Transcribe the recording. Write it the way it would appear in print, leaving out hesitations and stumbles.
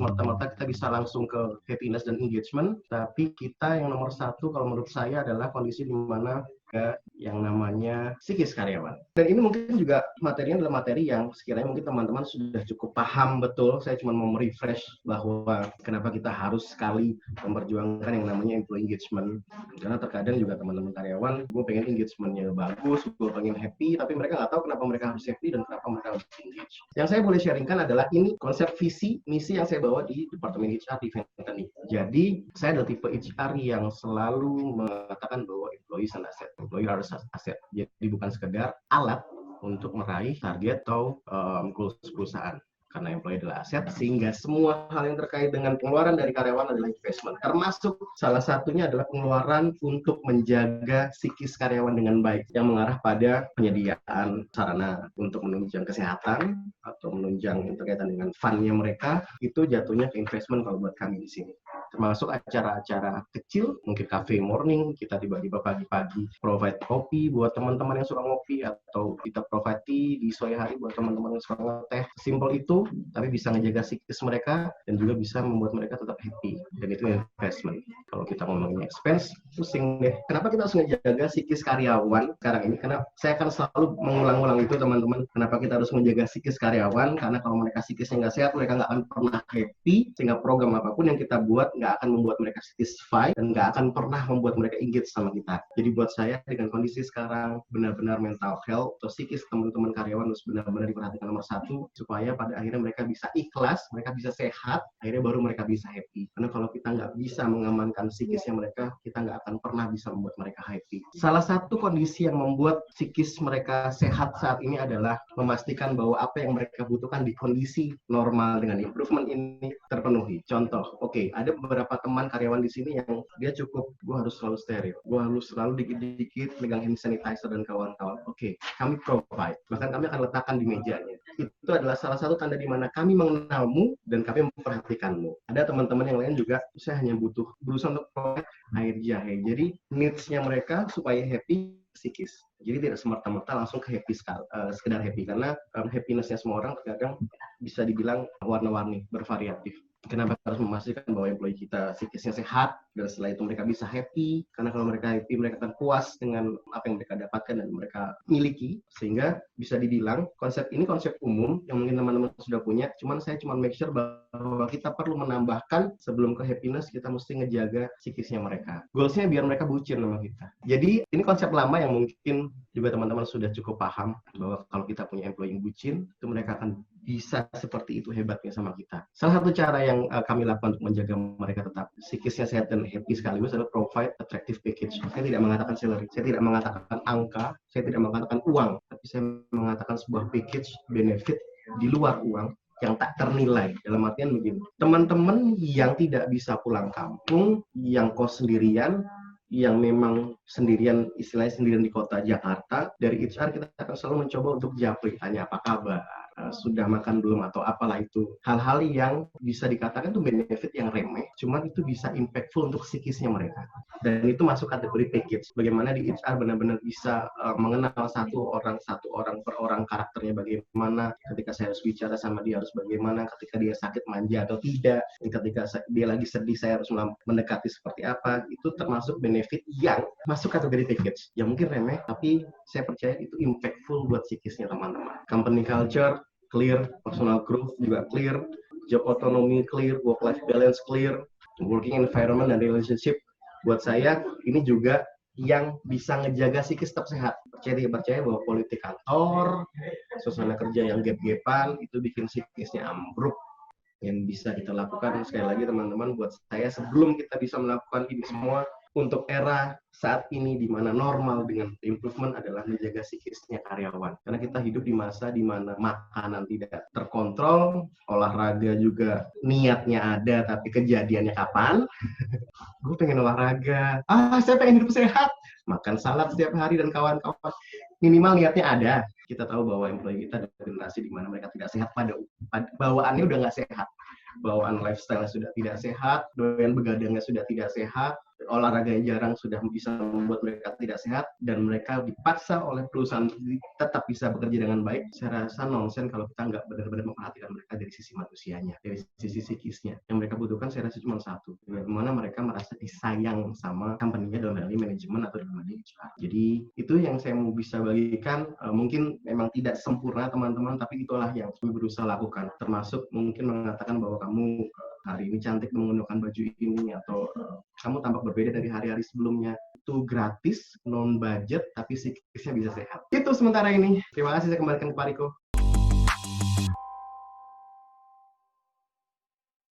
semata-mata kita bisa langsung ke happiness dan engagement, tapi kita yang nomor satu kalau menurut saya adalah kondisi di mana yang namanya psikis karyawan. Dan ini mungkin juga materinya adalah materi yang sekiranya mungkin teman-teman sudah cukup paham betul. Saya cuma mau merefresh bahwa kenapa kita harus sekali memperjuangkan yang namanya employee engagement. Karena terkadang juga teman-teman karyawan, gue pengen engagementnya bagus, gue pengen happy, tapi mereka nggak tahu kenapa mereka harus happy dan kenapa mereka harus engage. Yang saya boleh sharingkan adalah ini konsep visi, misi yang saya bawa di Departemen HR di Ventani. Jadi, saya adalah tipe HR yang selalu mengatakan bahwa employee is an asset. Employee harus aset. Jadi bukan sekedar alat untuk meraih target atau goals perusahaan. Karena employee adalah aset, sehingga semua hal yang terkait dengan pengeluaran dari karyawan adalah investment. Termasuk salah satunya adalah pengeluaran untuk menjaga psikis karyawan dengan baik, yang mengarah pada penyediaan sarana untuk menunjang kesehatan atau menunjang berkaitan dengan fund-nya mereka, itu jatuhnya ke investment kalau buat kami di sini. Termasuk acara-acara kecil, mungkin cafe morning, kita tiba-tiba pagi-pagi provide kopi buat teman-teman yang suka ngopi, atau kita provide tea di sore hari buat teman-teman yang suka ngeteh. Simple itu, tapi bisa menjaga psikis mereka dan juga bisa membuat mereka tetap happy. Dan itu investment. Kalau kita ngomongin expense, pusing deh. Kenapa kita harus menjaga psikis karyawan sekarang ini? Karena saya akan selalu mengulang-ulang itu, teman-teman. Kenapa kita harus menjaga psikis karyawan? Karena kalau mereka psikisnya nggak sehat, mereka nggak akan pernah happy, sehingga program apapun yang kita buat nggak akan membuat mereka satisfied dan nggak akan pernah membuat mereka engage sama kita. Jadi buat saya, dengan kondisi sekarang, benar-benar mental health atau psikis teman-teman karyawan harus benar-benar diperhatikan nomor satu, supaya pada akhirnya mereka bisa ikhlas, mereka bisa sehat, akhirnya baru mereka bisa happy. Karena kalau kita nggak bisa mengamankan psikisnya mereka, kita nggak akan pernah bisa membuat mereka happy. Salah satu kondisi yang membuat psikis mereka sehat saat ini adalah memastikan bahwa apa yang mereka butuhkan di kondisi normal dengan improvement ini terpenuhi. Contoh, ada beberapa teman karyawan di sini yang dia cukup, gue harus selalu steril, gue harus selalu dikit-dikit megang hand sanitizer dan kawan-kawan. Kami provide, bahkan kami akan letakkan di mejanya. Itu adalah salah satu tanda di mana kami mengenalmu dan kami memperhatikanmu. Ada teman-teman yang lain juga, saya hanya berusaha untuk provide air jahe. Jadi needs-nya mereka supaya happy psikis. Jadi tidak semerta-merta langsung ke happy sekedar happy, karena happiness-nya semua orang terkadang bisa dibilang warna-warni, bervariatif. Kenapa harus memastikan bahwa employee kita psikisnya sehat, dan setelah itu mereka bisa happy, karena kalau mereka happy, mereka akan puas dengan apa yang mereka dapatkan dan mereka miliki, sehingga bisa dibilang konsep ini konsep umum yang mungkin teman-teman sudah punya, cuman saya cuma make sure bahwa kita perlu menambahkan sebelum ke happiness, kita mesti ngejaga psikisnya mereka. Goals-nya biar mereka bucin sama kita. Jadi ini konsep lama yang mungkin juga teman-teman sudah cukup paham, bahwa kalau kita punya employee yang bucin, itu mereka akan bisa seperti itu hebatnya sama kita. Salah satu cara yang kami lakukan untuk menjaga mereka tetap psikisnya sehat dan happy sekaligus adalah provide attractive package. Saya tidak mengatakan salary, saya tidak mengatakan angka, saya tidak mengatakan uang, tapi saya mengatakan sebuah package benefit di luar uang yang tak ternilai. Dalam artian begini, teman-teman yang tidak bisa pulang kampung, yang kos sendirian, yang memang sendirian, istilahnya sendirian di kota Jakarta, dari HR kita akan selalu mencoba untuk japri, tanya apa kabar, sudah makan belum, atau apalah itu. Hal-hal yang bisa dikatakan itu benefit yang remeh, cuman itu bisa impactful untuk psikisnya mereka. Dan itu masuk kategori package. Bagaimana di HR benar-benar bisa mengenal satu orang per orang karakternya bagaimana, ketika saya harus bicara sama dia harus bagaimana, ketika dia sakit manja atau tidak, ketika dia lagi sedih saya harus mendekati seperti apa. Itu termasuk benefit yang masuk kategori package. Yang mungkin remeh, tapi saya percaya itu impactful buat psikisnya teman-teman. Company culture clear, personal growth juga clear, job autonomy clear, work-life balance clear, working environment dan relationship. Buat saya, ini juga yang bisa ngejaga psikis tetap sehat. Percaya bahwa politik kantor, suasana kerja yang gap-gapan, itu bikin psikisnya ambruk. Yang bisa kita lakukan, sekali lagi teman-teman, buat saya sebelum kita bisa melakukan ini semua, untuk era saat ini di mana normal dengan improvement adalah menjaga psikisnya karyawan. Karena kita hidup di masa di mana makanan tidak terkontrol, olahraga juga niatnya ada tapi kejadiannya kapan? Gue pengen olahraga, saya pengen hidup sehat, makan salad setiap hari dan kawan-kawan. Minimal niatnya ada. Kita tahu bahwa employee kita ada generasi di mana mereka tidak sehat, pada bawaannya udah nggak sehat. Bawaan lifestyle sudah tidak sehat, doyan begadangnya sudah tidak sehat, olahraga yang jarang sudah bisa membuat mereka tidak sehat, dan mereka dipaksa oleh perusahaan tetap bisa bekerja dengan baik. Saya rasa nonsen kalau kita nggak benar-benar memperhatikan mereka dari sisi manusianya, dari sisi psikisnya. Yang mereka butuhkan saya rasa cuma satu, bagaimana mereka merasa disayang sama company-nya, dalam hal ini manajemen atau dalam hal ini HR. Jadi itu yang saya mau bisa bagikan. Mungkin memang tidak sempurna teman-teman, tapi itulah yang kami berusaha lakukan, termasuk mungkin mengatakan bahwa kamu hari ini cantik menggunakan baju ini, atau kamu tampak berbeda dari hari-hari sebelumnya. Itu gratis, non budget, tapi psikisnya bisa sehat. Itu sementara ini. Terima kasih, saya kembalikan ke Pak Riko.